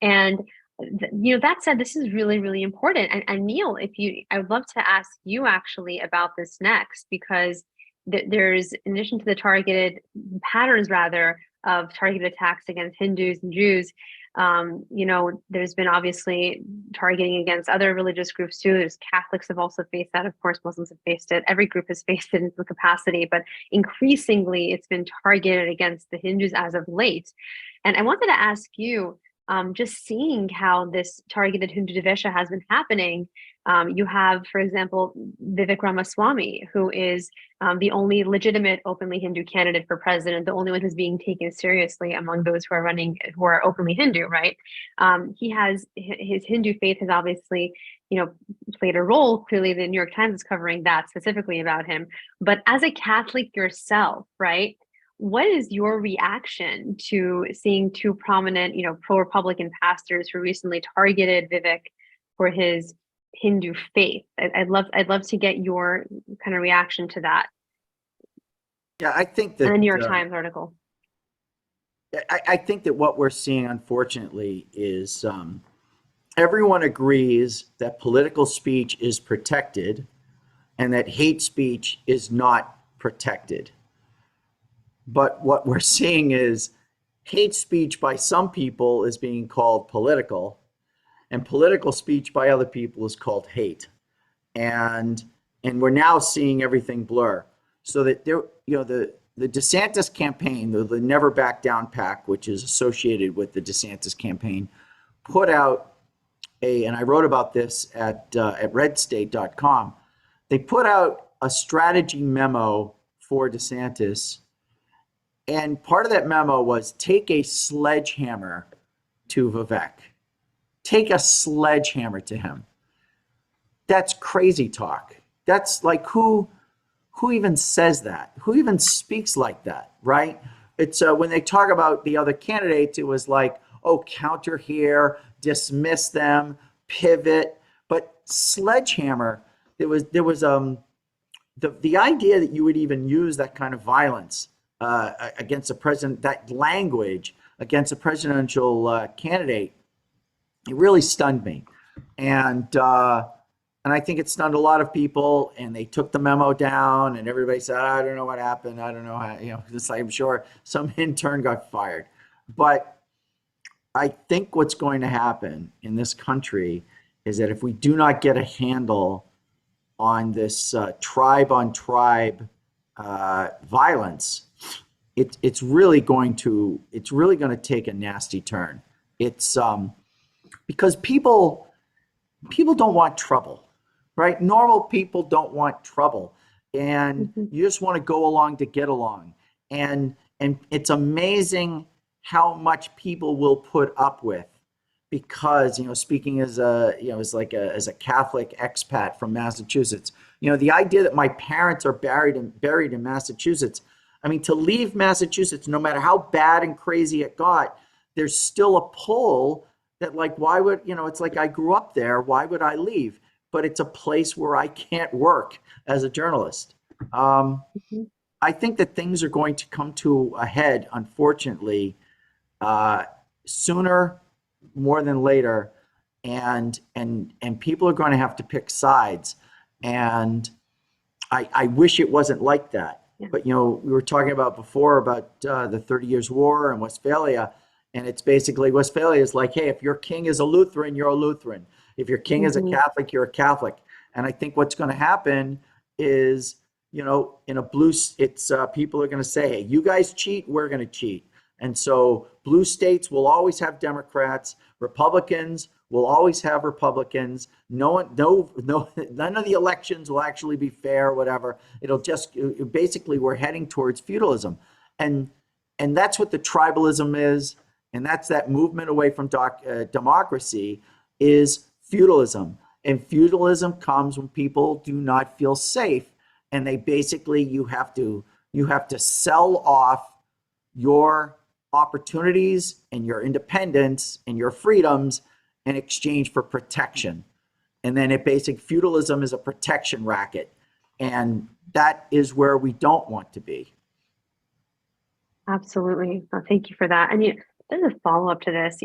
And that said, this is really, really important. And Neil, I would love to ask you actually about this next, because there's, in addition to the targeted patterns, rather, of targeted attacks against Hindus and Jews, there's been obviously targeting against other religious groups too. There's Catholics have also faced that. Of course, Muslims have faced it. Every group has faced it in some capacity, but increasingly it's been targeted against the Hindus as of late. And I wanted to ask you, just seeing how this targeted Hindu divesha has been happening. You have, for example, Vivek Ramaswamy, who is the only legitimate openly Hindu candidate for president, the only one who's being taken seriously among those who are running, who are openly Hindu, right? He has, his Hindu faith has obviously, played a role. Clearly, the New York Times is covering that specifically about him. But as a Catholic yourself, right? What is your reaction to seeing two prominent, pro-Republican pastors who recently targeted Vivek for his Hindu faith? I'd love to get your kind of reaction to that. Yeah, I think that and the New York Times article. I think that what we're seeing, unfortunately, is everyone agrees that political speech is protected and that hate speech is not protected. But what we're seeing is hate speech by some people is being called political, and political speech by other people is called hate. And we're now seeing everything blur. So that there, the DeSantis campaign, the Never Back Down PAC, which is associated with the DeSantis campaign, put out and I wrote about this at redstate.com. They put out a strategy memo for DeSantis. And part of that memo was take a sledgehammer to Vivek. Take a sledgehammer to him. That's crazy talk. That's like, who even says that? Who even speaks like that, right? It's when they talk about the other candidates, it was like, oh, counter here, dismiss them, pivot. But sledgehammer, there was the idea that you would even use that kind of violence against a president, that language against a presidential candidate, it really stunned me. And I think it stunned a lot of people, and they took the memo down and everybody said, I don't know what happened. I don't know how, just like I'm sure some intern got fired. But I think what's going to happen in this country is that if we do not get a handle on this tribe on tribe violence, it's really going to take a nasty turn. It's because people don't want trouble, right? Normal people don't want trouble, and you just want to go along to get along. And it's amazing how much people will put up with, because speaking as as a Catholic expat from Massachusetts, the idea that my parents are buried in Massachusetts. I mean, to leave Massachusetts, no matter how bad and crazy it got, there's still a pull that, like, why would, it's like I grew up there, why would I leave? But it's a place where I can't work as a journalist. I think that things are going to come to a head, unfortunately, sooner more than later, and people are going to have to pick sides. And I wish it wasn't like that. Yeah. But, we were talking about before about the 30 Years' War and Westphalia. And it's basically, Westphalia is like, hey, if your king is a Lutheran, you're a Lutheran. If your king is a Catholic, you're a Catholic. And I think what's going to happen is, in a blue, it's people are going to say, hey, you guys cheat, we're going to cheat. And so blue states will always have Democrats, Republicans will always have Republicans. None of the elections will actually be fair, whatever. It'll just, basically, we're heading towards feudalism. And that's what the tribalism is. And that's that movement away from democracy is feudalism. And feudalism comes when people do not feel safe. And they basically, you have to sell off your opportunities and your independence and your freedoms in exchange for protection. And then feudalism is a protection racket. And that is where we don't want to be. Absolutely. Well, thank you for that. And there's a follow-up to this.